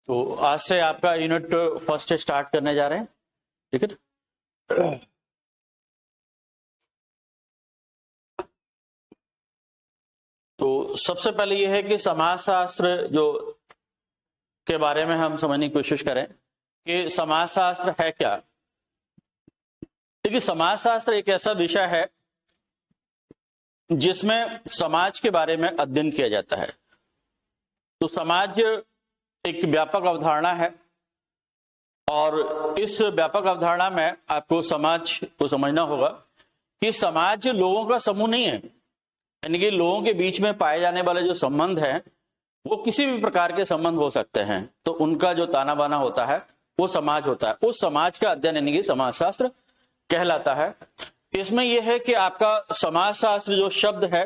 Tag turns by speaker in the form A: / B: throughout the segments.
A: तो आज से आपका यूनिट फर्स्ट स्टार्ट करने जा रहे हैं, ठीक है ना। तो सबसे पहले यह है कि समाजशास्त्र जो के बारे में हम समझने की कोशिश करें कि समाजशास्त्र है क्या। देखिए, समाजशास्त्र एक ऐसा विषय है जिसमें समाज के बारे में अध्ययन किया जाता है। तो समाज एक व्यापक अवधारणा है और इस व्यापक अवधारणा में आपको समाज को समझना होगा कि समाज लोगों का समूह नहीं है, यानी कि लोगों के बीच में पाए जाने वाले जो संबंध हैं वो किसी भी प्रकार के संबंध हो सकते हैं। तो उनका जो ताना बाना होता है वो समाज होता है। उस समाज का अध्ययन यानी कि समाजशास्त्र कहलाता है। इसमें यह है कि आपका समाजशास्त्र जो शब्द है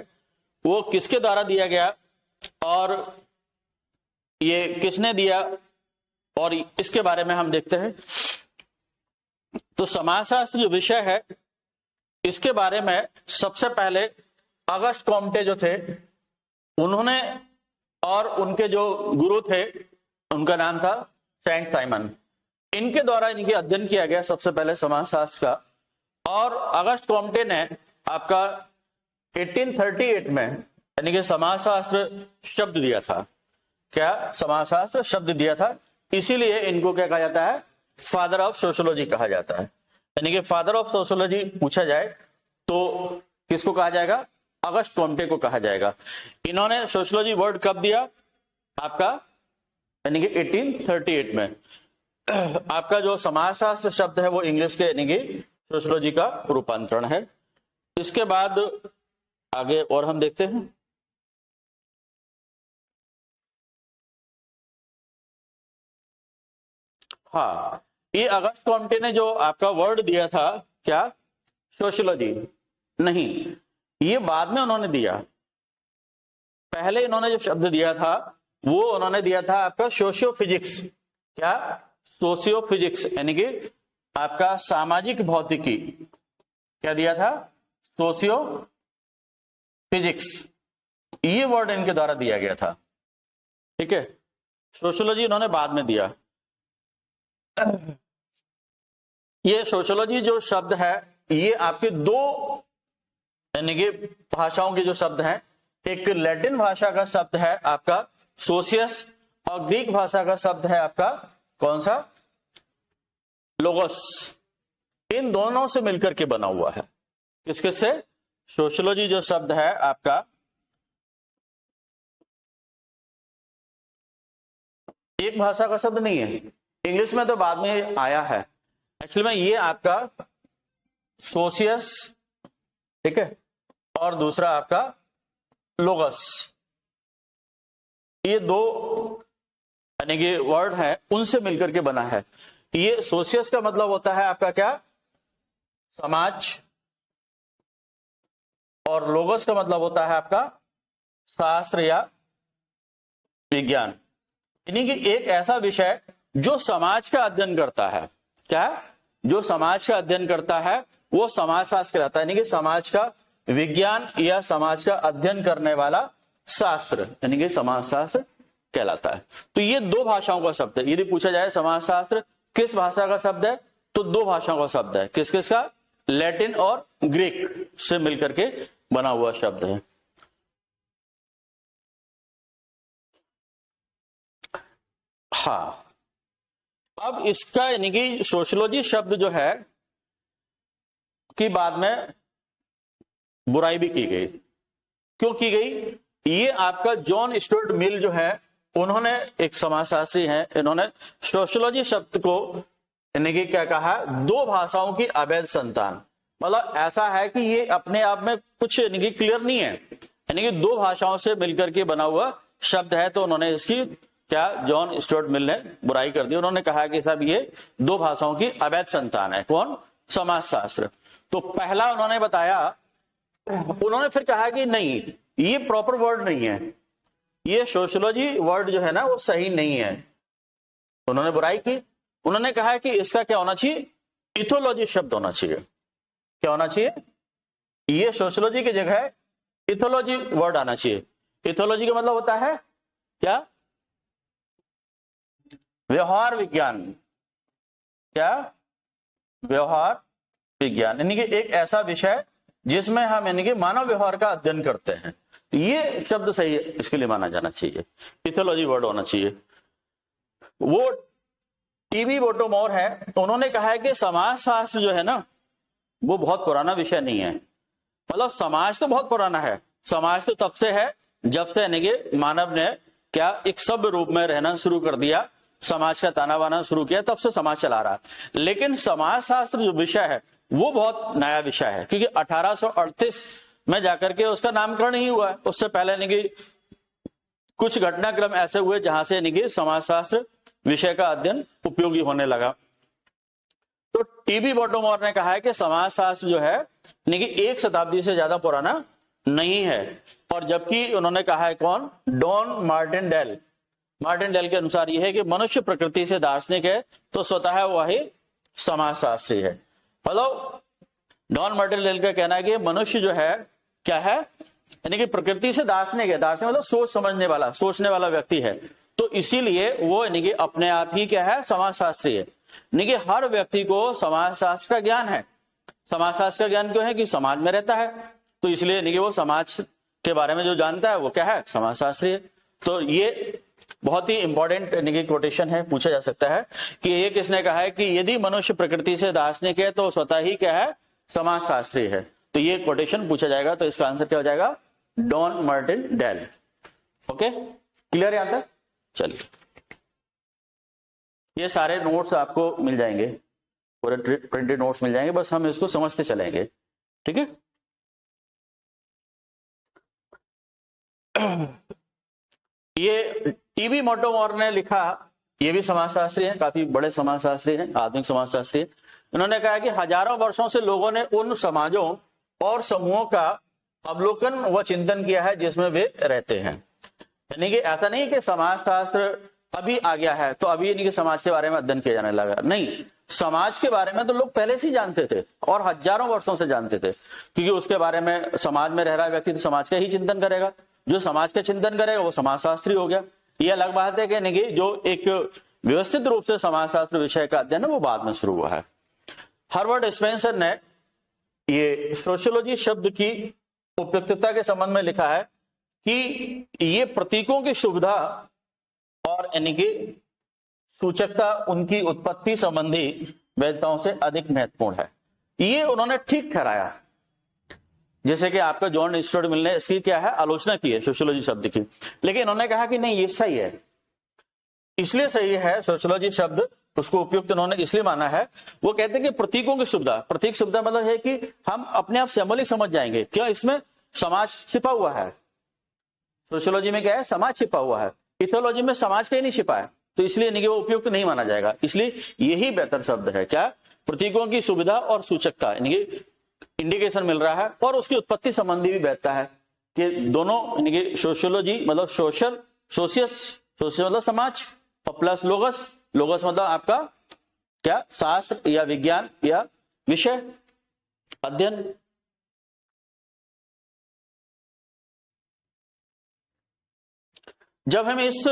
A: वो किसके द्वारा दिया गया और ये किसने दिया, और इसके बारे में हम देखते हैं। तो समाजशास्त्र जो विषय है इसके बारे में सबसे पहले अगस्ट कॉम्टे जो थे उन्होंने, और उनके जो गुरु थे उनका नाम था सेंट साइमन, इनके द्वारा इनकी अध्ययन किया गया सबसे पहले समाजशास्त्र का। और अगस्ट कॉम्टे ने आपका 1838 में यानी कि समाजशास्त्र शब्द दिया था। क्या समाजशास्त्र शब्द दिया था, इसीलिए इनको क्या कहा जाता है, फादर ऑफ सोशियोलॉजी कहा जाता है। यानी कि फादर ऑफ सोशियोलॉजी पूछा जाए तो किसको कहा जाएगा, अगस्ट कॉम्टे को कहा जाएगा। इन्होंने सोशियोलॉजी वर्ड कब दिया आपका, यानी कि 1838 में। आपका जो समाजशास्त्र शब्द है वो इंग्लिश के यानी कि सोशियोलॉजी का रूपांतरण है। इसके बाद आगे और हम देखते हैं। हाँ, ये अगस्ट कॉम्टे ने जो आपका वर्ड दिया था, क्या सोशियोलॉजी नहीं, ये बाद में उन्होंने दिया। पहले इन्होंने जो शब्द दिया था वो उन्होंने दिया था आपका सोशियोफिजिक्स। क्या सोशियोफिजिक्स यानी कि आपका सामाजिक भौतिकी। क्या दिया था, सोशियोफिजिक्स, ये वर्ड इनके द्वारा दिया गया था। ठीक है, सोशियोलॉजी इन्होंने बाद में दिया। ये सोशियोलॉजी जो शब्द है ये आपके दो यानी कि भाषाओं के जो शब्द हैं, एक लैटिन भाषा का शब्द है आपका सोशियस और ग्रीक भाषा का शब्द है आपका कौन सा, लोगोस। इन दोनों से मिलकर के बना हुआ है। किसके से, सोशियोलॉजी जो शब्द है आपका एक भाषा का शब्द नहीं है, इंग्लिश में तो बाद में आया है। एक्चुअली में ये आपका सोशियस, ठीक है, और दूसरा आपका लोगस, ये दो यानी कि वर्ड है उनसे मिलकर के बना है। ये सोशियस का मतलब होता है आपका क्या, समाज, और लोगस का मतलब होता है आपका शास्त्र या विज्ञान। यानी कि एक ऐसा विषय जो समाज का अध्ययन करता है। क्या, जो समाज का अध्ययन करता है वो समाजशास्त्र कहलाता है, यानी कि समाज का विज्ञान या समाज का अध्ययन करने वाला शास्त्र यानी कि समाजशास्त्र कहलाता है। तो ये दो भाषाओं का शब्द है। यदि पूछा जाए समाजशास्त्र किस भाषा का शब्द है, तो दो भाषाओं का शब्द है। किस किस का, लैटिन और ग्रीक से मिलकर के बना हुआ शब्द है। हाँ, अब इसका यानी कि सोशियोलॉजी शब्द जो है कि बाद में बुराई भी की गई। क्यों की गई, ये आपका जॉन स्टुअर्ट मिल जो है उन्होंने, एक समाजशास्त्री हैं, इन्होंने सोशियोलॉजी शब्द को यानी कि क्या कहा, दो भाषाओं की अवैध संतान। मतलब ऐसा है कि ये अपने आप में कुछ यानी कि क्लियर नहीं है, यानी कि दो भाषाओं से मिलकर के बना हुआ शब्द है। तो उन्होंने इसकी क्या, जॉन स्टुअर्ट मिल ने बुराई कर दी। उन्होंने कहा कि साहब ये दो भाषाओं की अवैध संतान है। कौन, समाजशास्त्र। तो पहला उन्होंने बताया, उन्होंने फिर कहा कि नहीं, ये प्रॉपर वर्ड नहीं है, ये सोशियोलॉजी वर्ड जो है ना वो सही नहीं है। उन्होंने बुराई की। उन्होंने कहा कि इसका क्या होना चाहिए, इथोलॉजी शब्द होना चाहिए। क्या होना चाहिए, ये सोशियोलॉजी की जगह इथोलॉजी वर्ड आना चाहिए। इथोलॉजी का मतलब होता है क्या, व्यवहार विज्ञान। क्या? व्यवहार विज्ञान, यानी कि एक ऐसा विषय जिसमें हम यानी कि मानव व्यवहार का अध्ययन करते हैं। ये शब्द सही है, इसके लिए माना जाना चाहिए, इथोलॉजी वर्ड होना चाहिए। वो टीबी बोटोमोर है, उन्होंने कहा है कि समाजशास्त्र जो है ना वो बहुत पुराना विषय नहीं है। मतलब समाज तो बहुत पुराना है, समाज तो तब से है जब से यानी कि मानव ने क्या एक सभ्य रूप में रहना शुरू कर दिया, समाज का ताना बाना शुरू किया, तब से समाज चला रहा। लेकिन समाजशास्त्र जो विषय है वो बहुत नया विषय है, क्योंकि 1838 में जाकर के उसका नामकरण ही हुआ है। उससे पहले यानी कि कुछ घटनाक्रम ऐसे हुए जहां से यानी कि समाजशास्त्र विषय का अध्ययन उपयोगी होने लगा। तो टीबी बोटोमोर ने कहा है कि समाजशास्त्र जो है यानी कि 1 शताब्दी से ज्यादा पुराना नहीं है। और जबकि उन्होंने कहा है कौन? Don Martindale. मार्टिनडेल के अनुसार यह है कि मनुष्य प्रकृति से दार्शनिक है तो स्वतः वही समाजशास्त्री है। मतलब डॉन मार्टिनडेल का कहना है कि मनुष्य जो है क्या है, यानी कि प्रकृति से दार्शनिक है। दार्शनिक मतलब सोच समझने वाला, सोचने वाला व्यक्ति है, तो इसीलिए वो यानी कि अपने आप ही क्या है, समाजशास्त्री है। यानी कि हर व्यक्ति को समाजशास्त्र का ज्ञान है। समाजशास्त्र का ज्ञान क्यों है? कि समाज में रहता है, तो इसलिए यानी कि वो समाज के बारे में जो जानता है वो क्या है, समाजशास्त्री है। तो ये बहुत ही इंपॉर्टेंट यानी कि कोटेशन है, पूछा जा सकता है कि ये किसने कहा है कि यदि मनुष्य प्रकृति से दार्शनिक है तो स्वतः ही क्या है, समाजशास्त्री है। तो ये कोटेशन पूछा जाएगा, तो इसका आंसर क्या हो जाएगा? Don Martindale. ओके, क्लियर यहां तक? चलिए, ये सारे नोट्स आपको मिल जाएंगे, पूरे प्रिंटेड नोट्स मिल जाएंगे, बस हम इसको समझते चलेंगे, ठीक है। ये टीबी बोटोमोर ने लिखा, ये भी समाजशास्त्री हैं, काफी बड़े समाजशास्त्री हैं, आधुनिक समाजशास्त्री हैं। इन्होंने कहा कि हजारों वर्षों से लोगों ने उन समाजों और समूहों का अवलोकन व चिंतन किया है जिसमें वे रहते हैं। यानी कि ऐसा नहीं कि समाजशास्त्र अभी आ गया है तो अभी यानी कि समाज के बारे में अध्ययन किया जाने लगा, नहीं, समाज के बारे में तो लोग पहले से ही जानते थे और हजारों वर्षों से जानते थे, क्योंकि उसके बारे में समाज में रह रहा व्यक्ति तो समाज का ही चिंतन करेगा, जो समाज का चिंतन करेगा वो समाजशास्त्री हो गया। ये अलग बात है कि यानी कि जो एक व्यवस्थित रूप से समाजशास्त्र विषय का अध्ययन है वो बाद में शुरू हुआ है। हार्वर्ड स्पेंसर ने ये सोशियोलॉजी शब्द की उपयुक्तता के संबंध में लिखा है कि ये प्रतीकों की सुविधा और यानी कि सूचकता उनकी उत्पत्ति संबंधी वैधताओं से अधिक महत्वपूर्ण है। ये उन्होंने ठीक ठहराया। जैसे कि आपका जॉन स्टुअर्ट मिल ने इसकी क्या है, आलोचना की है सोशियोलॉजी शब्द की, लेकिन उन्होंने कहा कि नहीं, ये सही है। इसलिए सही है सोशियोलॉजी शब्द, उसको उपयुक्त उन्होंने इसलिए माना है, वो कहते हैं कि प्रतीकों की सुविधा, प्रतीक सुविधा मतलब है कि हम अपने आप सिंबल समझ जाएंगे, क्या इसमें समाज छिपा हुआ है। सोशियोलॉजी में क्या है, समाज छिपा हुआ है, इथोलॉजी में समाज का ही नहीं छिपा है, तो इसलिए नहीं कि वो उपयुक्त नहीं माना जाएगा। इसलिए यही बेहतर शब्द है, क्या, प्रतीकों की सुविधा और सूचकता, यानी कि इंडिकेशन मिल रहा है, और उसकी उत्पत्ति संबंधी भी बैठता है कि दोनों यानी कि सोशियोलॉजी मतलब सोशल, सोशियल मतलब समाज, और प्लस लोगस, लोगस मतलब आपका क्या, शास्त्र या विज्ञान या विषय अध्ययन। जब हम इस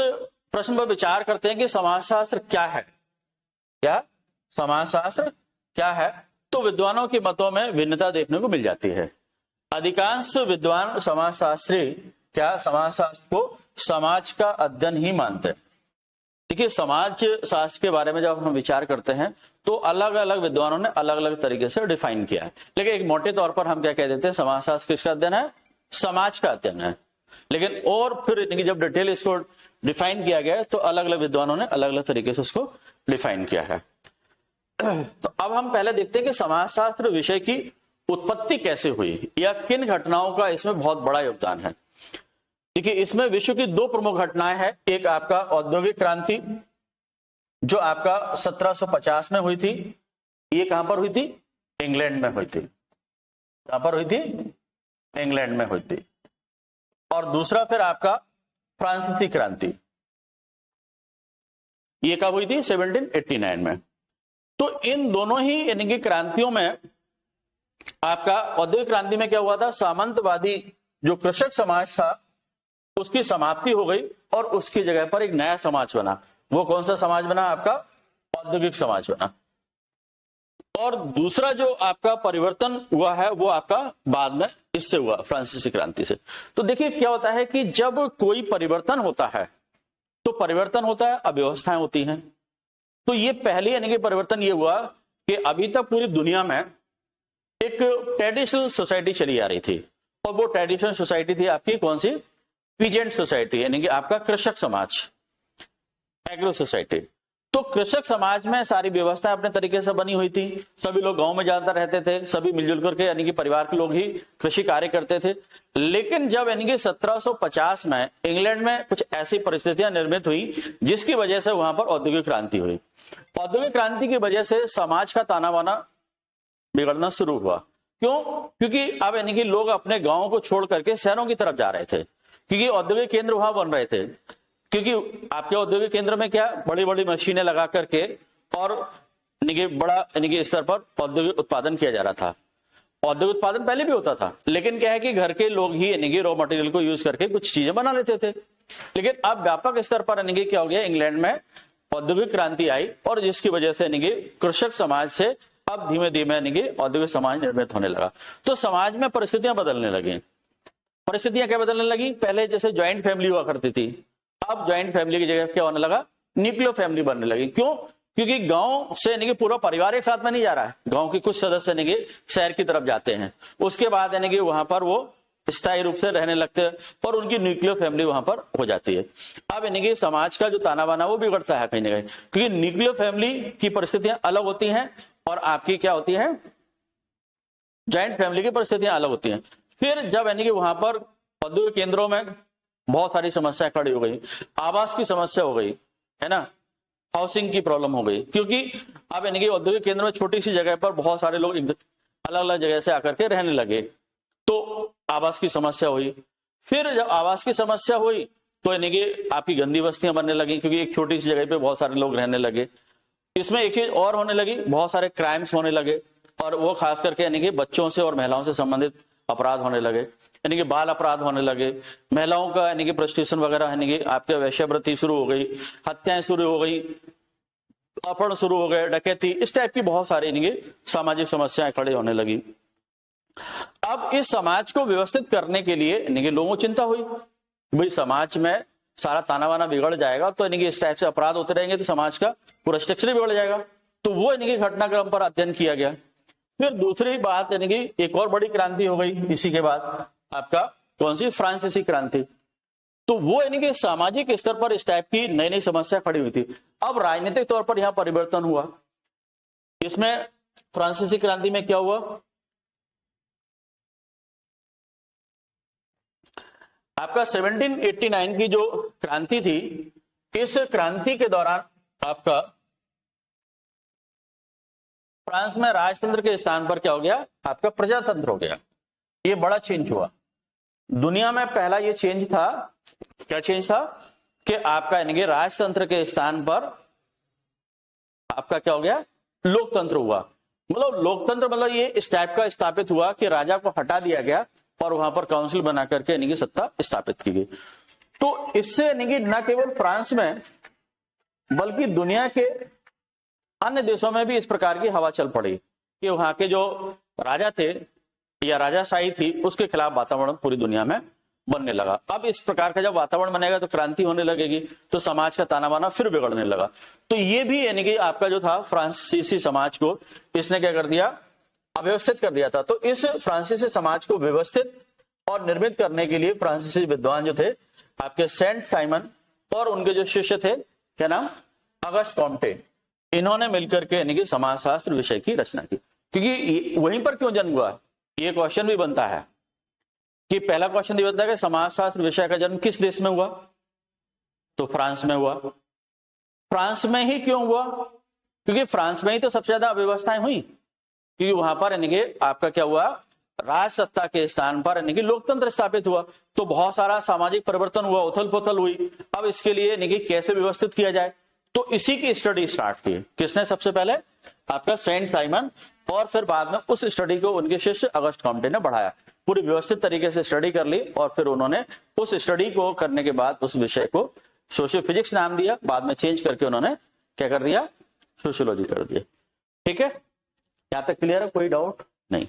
A: प्रश्न पर विचार करते हैं कि समाजशास्त्र क्या है, क्या समाजशास्त्र क्या है, तो विद्वानों के मतों में भिन्नता देखने को मिल जाती है। अधिकांश विद्वान समाजशास्त्री क्या समाजशास्त्र को समाज का अध्ययन ही मानते हैं। देखिए, समाज शास्त्र के बारे में जब हम विचार करते हैं तो अलग अलग विद्वानों ने अलग अलग तरीके से डिफाइन किया है, लेकिन एक मोटे तौर पर हम क्या कह देते हैं, समाजशास्त्र किसका अध्ययन है, समाज का अध्ययन है। लेकिन और फिर जब डिटेल इसको डिफाइन किया गया तो अलग अलग विद्वानों ने अलग अलग तरीके से उसको डिफाइन किया है। तो अब हम पहले देखते हैं कि समाजशास्त्र विषय की उत्पत्ति कैसे हुई या किन घटनाओं का इसमें बहुत बड़ा योगदान है। देखिए, इसमें विश्व की दो प्रमुख घटनाएं हैं। एक आपका औद्योगिक क्रांति जो आपका 1750 में हुई थी, ये कहां पर हुई थी, इंग्लैंड में हुई थी। कहां पर हुई थी, इंग्लैंड में हुई थी। और दूसरा फिर आपका फ्रांसीसी क्रांति, ये कब हुई थी, 1789 में। तो इन दोनों ही यानी कि क्रांतियों में आपका औद्योगिक क्रांति में क्या हुआ था, सामंतवादी जो कृषक समाज था उसकी समाप्ति हो गई और उसकी जगह पर एक नया समाज बना, वो कौन सा समाज बना? आपका औद्योगिक समाज बना। और दूसरा जो आपका परिवर्तन हुआ है वो आपका बाद में इससे हुआ, फ्रांसीसी क्रांति से। तो देखिए क्या होता है कि जब कोई परिवर्तन होता है तो परिवर्तन होता है, अव्यवस्थाएं होती हैं। तो ये पहले यानी कि परिवर्तन ये हुआ कि अभी तक पूरी दुनिया में एक ट्रेडिशनल सोसाइटी चली आ रही थी, और वो ट्रेडिशनल सोसाइटी थी आपकी कौन सी? पीजेंट सोसाइटी, यानी कि आपका कृषक समाज, एग्रो सोसाइटी। तो कृषक समाज में सारी व्यवस्था अपने तरीके से बनी हुई थी, सभी लोग गांव में ज्यादा रहते थे, सभी मिलजुल करके यानी कि परिवार के लोग ही कृषि कार्य करते थे। लेकिन जब यानी कि 1750 में इंग्लैंड में कुछ ऐसी परिस्थितियां निर्मित हुई जिसकी वजह से वहां पर औद्योगिक क्रांति हुई। औद्योगिक क्रांति की वजह से समाज का ताना बाना बिगड़ना शुरू हुआ। क्यों? क्योंकि अब यानी कि लोग अपने गांवों को छोड़ करके शहरों की तरफ जा रहे थे, क्योंकि औद्योगिक केंद्र वहां बन रहे थे। क्योंकि आपके औद्योगिक केंद्र में क्या, बड़ी बड़ी मशीनें लगा करके और बड़ा यानी स्तर पर औद्योगिक उत्पादन किया जा रहा था। औद्योगिक उत्पादन पहले भी होता था, लेकिन क्या है कि घर के लोग ही यानी रॉ मटेरियल को यूज करके कुछ चीजें बना लेते थे। लेकिन अब व्यापक स्तर पर यानी क्या हो गया, इंग्लैंड में औद्योगिक क्रांति आई, और जिसकी वजह से यानी कृषक समाज से अब धीमे धीमे यानी औद्योगिक समाज निर्मित होने लगा। तो समाज में परिस्थितियां बदलने लगी। परिस्थितियां क्या बदलने लगी? पहले जैसे ज्वाइंट फैमिली हुआ करती थी, अब ज्वाइंट फैमिली की जगह क्या होने लगा? न्यूक्लियर फैमिली बनने लगी। क्यों? क्योंकि गांव से यानी पूरा परिवार एक साथ में नहीं जा रहा है, गांव के कुछ सदस्य यानी शहर की तरफ जाते हैं, उसके बाद यानी वहां पर वो स्थायी रूप से रहने लगते हैं और उनकी न्यूक्लियर फैमिली वहां पर हो जाती है। अब यानी समाज का जो ताना बाना वो बिगड़ता है कहीं ना कहीं, क्योंकि न्यूक्लियर फैमिली की परिस्थितियां अलग होती हैं और आपकी क्या होती है, जॉइंट फैमिली की परिस्थितियां अलग होती हैं। फिर जब यानी वहां पर औद्योगिक केंद्रों में बहुत सारी समस्याएं खड़ी हो गई, आवास की समस्या हो गई, है ना, हाउसिंग की प्रॉब्लम हो गई, क्योंकि अब यानी औद्योगिक केंद्र में छोटी सी जगह पर बहुत सारे लोग अलग अलग जगह से आकर के रहने लगे, तो आवास की समस्या हुई। फिर जब आवास की समस्या हुई तो यानी कि आपकी गंदी बस्तियां बनने लगी, क्योंकि एक छोटी सी जगह पे बहुत सारे लोग रहने लगे। इसमें एक चीज और होने लगी, बहुत सारे क्राइम्स होने लगे, और वो खास करके यानी कि बच्चों से और महिलाओं से संबंधित अपराध होने लगे, यानी कि बाल अपराध होने लगे, महिलाओं का यानी कि प्रोस्टिट्यूशन वगैरह यानी कि आपके वेश्यावृत्ति शुरू हो गई, हत्याएं शुरू हो गई, अपहरण शुरू हो गए, डकैती, इस टाइप की बहुत सारी यानी कि सामाजिक समस्याएं खड़ी होने लगी। अब इस समाज को व्यवस्थित करने के लिए यानी कि लोगों को चिंता हुई, भाई समाज में सारा ताना बाना बिगड़ जाएगा तो यानी कि इस टाइप से अपराध होते रहेंगे तो समाज का पूरा स्ट्रक्चर बिगड़ जाएगा। तो वो यानी कि घटनाक्रम पर अध्ययन किया गया। फिर दूसरी बात यानी कि एक और बड़ी क्रांति हो गई इसी के बाद, आपका कौन सी? फ्रांसीसी क्रांति। तो वो यानी कि सामाजिक स्तर पर इस टाइप की नई नई समस्या खड़ी हुई थी। अब राजनीतिक तौर पर यहां परिवर्तन हुआ। इसमें फ्रांसीसी क्रांति में क्या हुआ, आपका 1789 की जो क्रांति थी, इस क्रांति के दौरान आपका फ्रांस में राजतंत्र के स्थान पर क्या हो गया, आपका प्रजातंत्र हो गया। ये बड़ा चेंज हुआ। दुनिया में पहला ये चेंज था, क्या चेंज था कि आपका यानी कि राजतंत्र के स्थान पर आपका क्या हो गया, लोकतंत्र हुआ। मतलब लोकतंत्र मतलब ये इस टाइप का स्थापित हुआ कि राजा को हटा दिया गया और वहां पर काउंसिल बना करके यानी कि सत्ता स्थापित की गई। तो इससे यानी कि न केवल फ्रांस में बल्कि दुनिया के अन्य देशों में भी इस प्रकार की हवा चल पड़ी कि वहां के जो राजा थे या राजाशाही थी उसके खिलाफ वातावरण पूरी दुनिया में बनने लगा। अब इस प्रकार का जब वातावरण बनेगा तो क्रांति होने लगेगी, तो समाज का ताना बाना फिर बिगड़ने लगा। तो ये भी यानी कि आपका जो था फ्रांसीसी समाज को इसने क्या कर दिया, अव्यवस्थित कर दिया था। तो इस फ्रांसीसी समाज को व्यवस्थित और निर्मित करने के लिए फ्रांसीसी विद्वान जो थे आपके सेंट साइमन और उनके जो शिष्य थे, क्या नाम, अगस्ट कॉम्टे, इन्होंने मिलकर के यानी कि समाजशास्त्र विषय की रचना की। क्योंकि वहीं पर क्यों जन्म हुआ, ये क्वेश्चन भी बनता है कि पहला क्वेश्चन ये बनता है कि समाजशास्त्र विषय का जन्म किस देश में हुआ, तो फ्रांस में हुआ। फ्रांस में ही क्यों हुआ, क्योंकि फ्रांस में ही तो सबसे ज्यादा अव्यवस्थाएं हुई, क्योंकि वहां पर यानी कि आपका क्या हुआ, राज सत्ता के स्थान पर यानी कि लोकतंत्र स्थापित हुआ। तो बहुत सारा सामाजिक परिवर्तन हुआ, उथल पुथल हुई। अब इसके लिए यानी कि कैसे व्यवस्थित किया जाए, तो इसी की स्टडी स्टार्ट की। किसने? सबसे पहले आपका सेंट साइमन, और फिर बाद में उस स्टडी को उनके शिष्य अगस्ट कॉम्टे ने बढ़ाया। पूरी व्यवस्थित तरीके से स्टडी कर ली और फिर उन्होंने उस स्टडी को करने के बाद उस विषय को सोशियो फिजिक्स नाम दिया, बाद में चेंज करके उन्होंने क्या कर दिया, सोशियोलॉजी कर दिया। ठीक है, यहां तक क्लियर है, कोई डाउट नहीं।